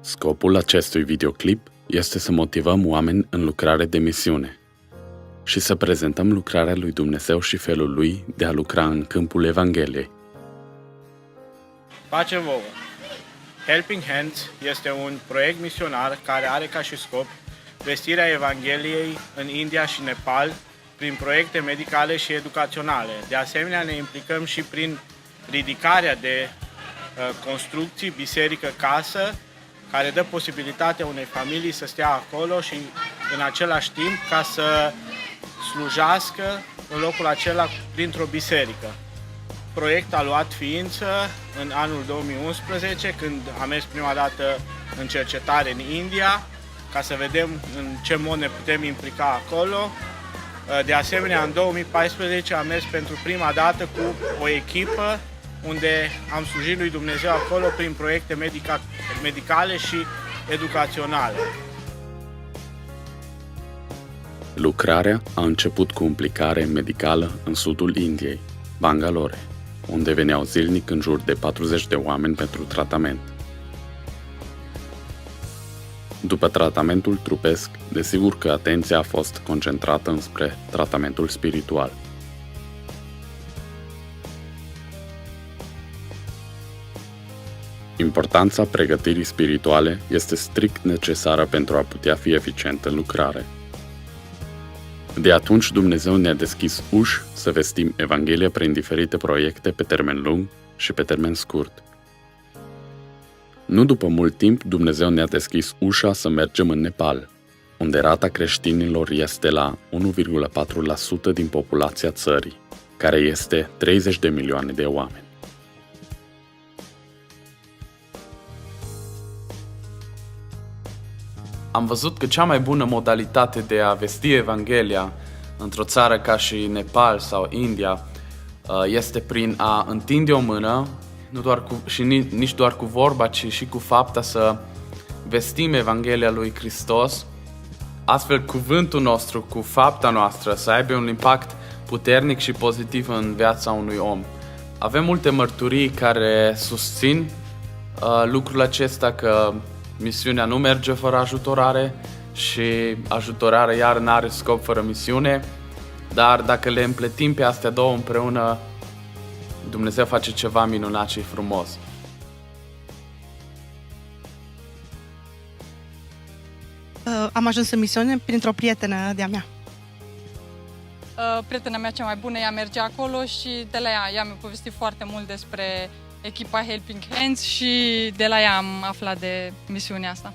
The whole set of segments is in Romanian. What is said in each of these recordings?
Scopul acestui videoclip este să motivăm oameni în lucrare de misiune și să prezentăm lucrarea lui Dumnezeu și felul lui de a lucra în câmpul Evangheliei. Pace vouă! Helping Hands este un proiect misionar care are ca și scop vestirea Evangheliei în India și Nepal prin proiecte medicale și educaționale. De asemenea, ne implicăm și prin ridicarea de construcții, biserică-casă, care dă posibilitatea unei familii să stea acolo și în același timp ca să slujească în locul acela printr-o biserică. Proiectul a luat ființă în anul 2011, când am mers prima dată în cercetare în India, ca să vedem în ce mod ne putem implica acolo. De asemenea, în 2014 am mers pentru prima dată cu o echipă unde am slujit lui Dumnezeu acolo prin proiecte medicale și educaționale. Lucrarea a început cu implicare medicală în sudul Indiei, Bangalore, unde veneau zilnic în jur de 40 de oameni pentru tratament. După tratamentul trupesc, desigur că atenția a fost concentrată înspre tratamentul spiritual. Importanța pregătirii spirituale este strict necesară pentru a putea fi eficient în lucrare. De atunci Dumnezeu ne-a deschis uși să vestim Evanghelia prin diferite proiecte pe termen lung și pe termen scurt. Nu după mult timp, Dumnezeu ne-a deschis ușa să mergem în Nepal, unde rata creștinilor este la 1,4% din populația țării, care este 30 de milioane de oameni. Am văzut că cea mai bună modalitate de a vesti Evanghelia într-o țară ca și Nepal sau India este prin a întinde o mână, nici doar cu vorba, ci și cu fapta, să vestim Evanghelia lui Hristos, astfel cuvântul nostru cu fapta noastră să aibă un impact puternic și pozitiv în viața unui om. Avem multe mărturii care susțin lucrul acesta, că misiunea nu merge fără ajutorare și ajutorarea iar n-are scop fără misiune, dar dacă le împletim pe astea două împreună, Dumnezeu face ceva minunat și frumos. Am ajuns în misiune printr-o prietenă de-a mea. Prietena mea cea mai bună, ea merge acolo și de la ea mi-a povestit foarte mult despre echipa Helping Hands și de la ea am aflat de misiunea asta.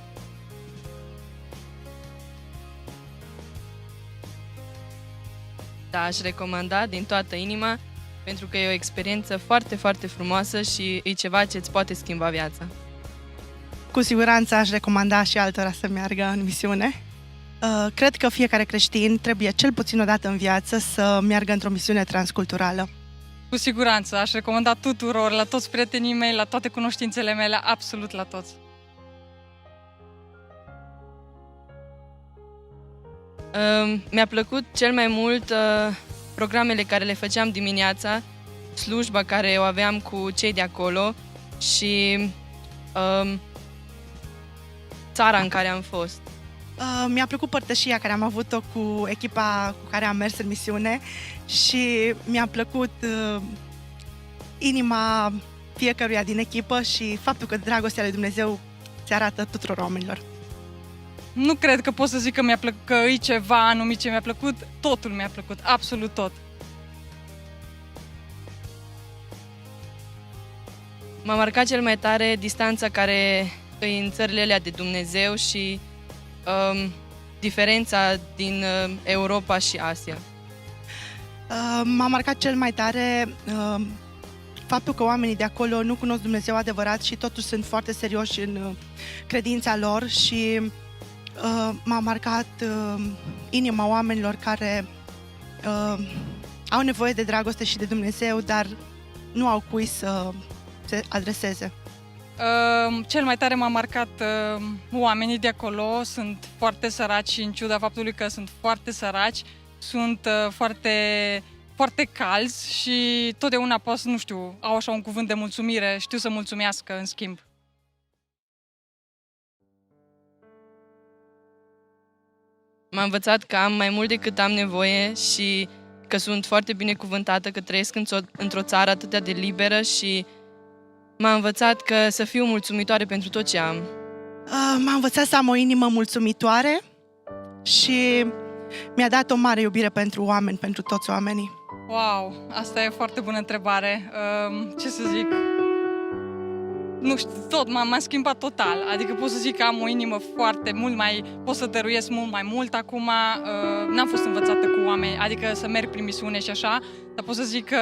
Da, aș recomanda din toată inima, pentru că e o experiență foarte, foarte frumoasă și e ceva ce îți poate schimba viața. Cu siguranță aș recomanda și altora să meargă în misiune. Cred că fiecare creștin trebuie cel puțin o dată în viață să meargă într-o misiune transculturală. Cu siguranță, aș recomanda tuturor, la toți prietenii mei, la toate cunoștințele mele, absolut la toți. Mi-a plăcut cel mai mult programele care le făceam dimineața, slujba care o aveam cu cei de acolo și țara în care am fost. Mi-a plăcut părtășia care am avut-o cu echipa cu care am mers în misiune și mi-a plăcut inima fiecăruia din echipă și faptul că dragostea lui Dumnezeu se arată tuturor oamenilor. Nu cred că pot să zic că e ceva anumit ce mi-a plăcut, totul mi-a plăcut, absolut tot. M-a marcat cel mai tare distanța care e în țările alea de Dumnezeu și diferența din Europa și Asia. M-a marcat cel mai tare faptul că oamenii de acolo nu cunosc Dumnezeu adevărat și totuși sunt foarte serioși în credința lor și m-a marcat inima oamenilor care au nevoie de dragoste și de Dumnezeu, dar nu au cui să se adreseze. Cel mai tare m-a marcat oamenii de acolo, sunt foarte săraci și în ciuda faptului că sunt foarte săraci, sunt foarte calzi și totdeauna au așa un cuvânt de mulțumire, știu să mulțumească în schimb. M-a învățat că am mai mult decât am nevoie și că sunt foarte binecuvântată, că trăiesc într-o țară atât de liberă și m-a învățat că să fiu mulțumitoare pentru tot ce am. M-a învățat să am o inimă mulțumitoare și mi-a dat o mare iubire pentru oameni, pentru toți oamenii. Wow, asta e foarte bună întrebare. Ce să zic? Nu știu, m-a schimbat total. Adică pot să zic că am o inimă pot să dăruiesc mult mai mult acum. N-am fost învățată cu oameni, adică să merg prin misiune și așa, dar pot să zic că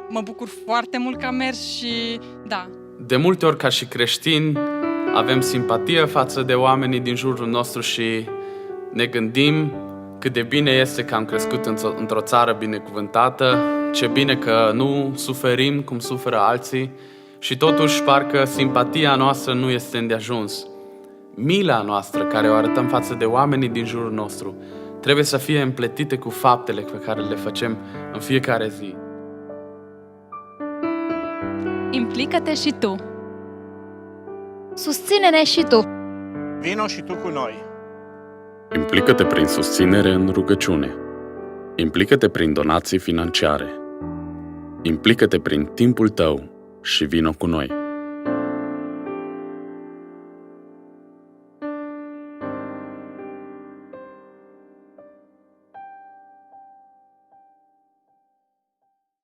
mă bucur foarte mult că am mers și da. De multe ori, ca și creștini, avem simpatie față de oamenii din jurul nostru și ne gândim cât de bine este că am crescut într-o țară binecuvântată, ce bine că nu suferim cum suferă alții și totuși parcă simpatia noastră nu este îndeajuns. Mila noastră care o arătăm față de oamenii din jurul nostru trebuie să fie împletite cu faptele pe care le facem în fiecare zi. Implică-te și tu. Susține-ne și tu. Vino și tu cu noi. Implică-te prin susținere în rugăciune. Implică-te prin donații financiare. Implică-te prin timpul tău și vino cu noi.